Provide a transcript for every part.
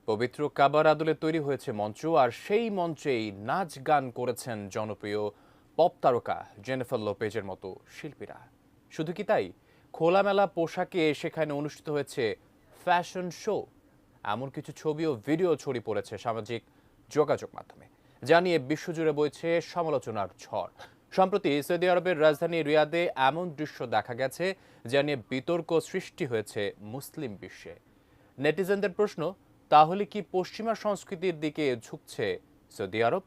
পবিত্র কাবার আদলে তৈরি হয়েছে মঞ্চ, আর সেই মঞ্চেই নাচ গান করেছেন জনপ্রিয় পপ তারকা জেনিফার লোপেজের মতো শিল্পীরা। শুধু কি তাই, খোলামেলা পোশাকে সেখানে অনুষ্ঠিত হয়েছে ফ্যাশন শো। এমন কিছু ছবি ও ভিডিও ছড়িয়ে পড়েছে সামাজিক যোগাযোগ মাধ্যমে, যা নিয়ে বিশ্বজুড়ে বইছে সমালোচনার ঝড়। সম্প্রতি সৌদি আরবের রাজধানী রিয়াদে এমন দৃশ্য দেখা গেছে যা নিয়ে বিতর্ক সৃষ্টি হয়েছে মুসলিম বিশ্বে। নেটিজেনদের প্রশ্ন, তাহলে কি পশ্চিমা সংস্কৃতির দিকে ঝুঁকছে সৌদি আরব?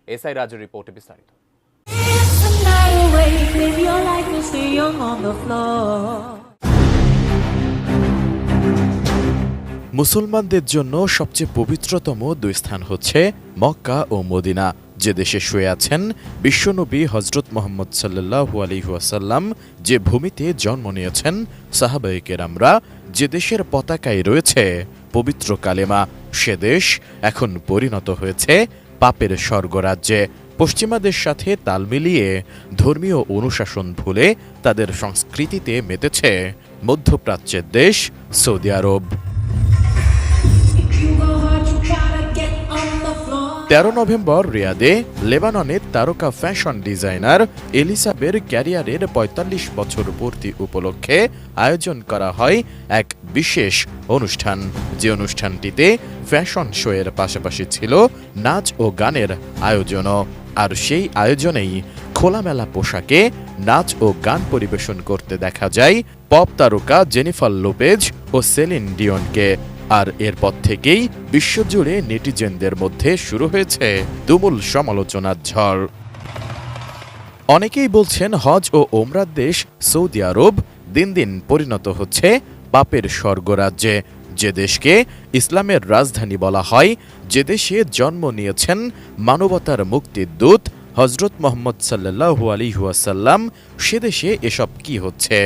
এসআই রাজের রিপোর্টে বিস্তারিত। মুসলমানদের জন্য সবচেয়ে পবিত্রতম দুই স্থান হচ্ছে মক্কা ও মদিনা, যে দেশে শুয়ে আছেন বিশ্বনবী হজরত মুহাম্মদ সাল্লাল্লাহু আলাইহি ওয়াসাল্লাম, যে ভূমিতে জন্ম নিয়েছেন সাহাবায়ে কেরামরা, যে দেশের পতাকায় রয়েছে পবিত্র কালেমা। সে দেশ এখন পরিণত হয়েছে পাপের স্বর্গরাজ্যে। পশ্চিমাদের সাথে তাল মিলিয়ে ধর্মীয় অনুশাসন ভুলে তাদের সংস্কৃতিতে মেতেছে মধ্যপ্রাচ্যের দেশ সৌদি আরব। 13 নভেম্বর রিয়াদে লেবাননের তারকা ফ্যাশন ডিজাইনার এলিসাবের ক্যারিয়ারের ৪৫ বছর পূর্তি উপলক্ষে আয়োজন করা হয় এক বিশেষ অনুষ্ঠান, যে অনুষ্ঠানটিতে ফ্যাশন শো এর পাশাপাশি ছিল নাচ ও গানের আয়োজনও। আর সেই আয়োজনেই খোলামেলা পোশাকে নাচ ও গান পরিবেশন করতে দেখা যায় পপ তারকা জেনিফার লোপেজ ও সেলিন ডিওনকে। আর এরপর থেকেই বিশ্বজুড়ে নেটিজেনদের মধ্যে শুরু হয়েছে তুমুল সমালোচনার ঝড়। অনেকেই বলছেন, হজ ও ওমরার দেশ সৌদি আরব দিন দিন পরিণত হচ্ছে পাপের স্বর্গরাজ্যে। যে দেশকে ইসলামের রাজধানী বলা হয়, যে দেশে জন্ম নিয়েছেন মানবতার মুক্তির দূত হজরত মুহাম্মদ সাল্লাল্লাহু আলাইহি ওয়াসাল্লাম, সে দেশে এসব কি হচ্ছে?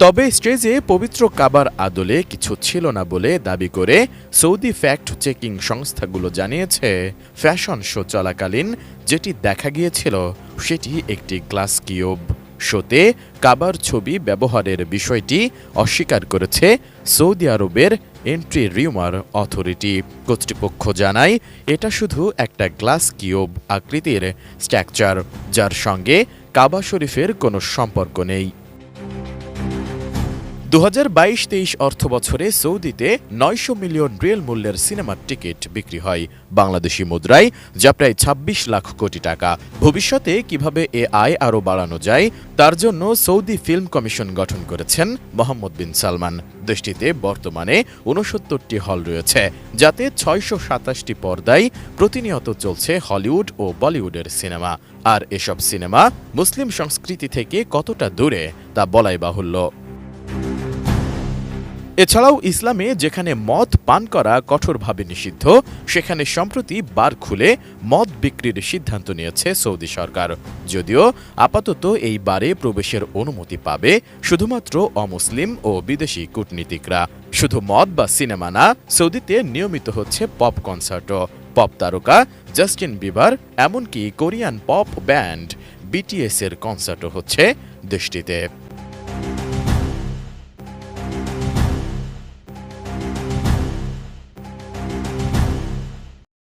তবে স্টেজে পবিত্র কাবার আদলে কিছু ছিল না বলে দাবি করে সৌদি ফ্যাক্ট চেকিং সংস্থাগুলো জানিয়েছে, ফ্যাশন শো চলাকালীন যেটি দেখা গিয়েছিল সেটি একটি গ্লাস কিউব। শোতে কাবার ছবি ব্যবহারের বিষয়টি অস্বীকার করেছে সৌদি আরবের এন্ট্রি রিউমার অথরিটি। কর্তৃপক্ষ জানায়, এটা শুধু একটা গ্লাস কিউব আকৃতির স্ট্রাকচার, যার সঙ্গে কাবা শরীফের কোনো সম্পর্ক নেই। 2022-23 অর্থবছরে সৌদিতে 900 মিলিয়ন রিয়াল মূল্যের সিনেমার টিকিট বিক্রি হয় বাংলাদেশি মুদ্রায়, যা প্রায় 26 লাখ কোটি টাকা। ভবিষ্যতে কিভাবে এ আয় আরও বাড়ানো যায় তার জন্য সৌদি ফিল্ম কমিশন গঠন করেছেন মোহাম্মদ বিন সালমান। দেশটিতে বর্তমানে 69টি হল রয়েছে, যাতে 627টি পর্দায় প্রতিনিয়ত চলছে হলিউড ও বলিউডের সিনেমা। আর এসব সিনেমা মুসলিম সংস্কৃতি থেকে কতটা দূরে তা বলাই বাহুল্য। এছাড়াও ইসলামে যেখানে মদ পান করা কঠোরভাবে নিষিদ্ধ, সেখানে সম্প্রতি বার খুলে মদ বিক্রির সিদ্ধান্ত নিয়েছে সৌদি সরকার। যদিও আপাতত এই বারে প্রবেশের অনুমতি পাবে শুধুমাত্র অমুসলিম ও বিদেশি কূটনীতিকরা। শুধু মদ বা সিনেমা না, সৌদিতে নিয়মিত হচ্ছে পপ কনসার্টও। পপ তারকা জাস্টিন বিবার, এমনকি কোরিয়ান পপ ব্যান্ড বিটিএস এর কনসার্টও হচ্ছে দেশটিতে।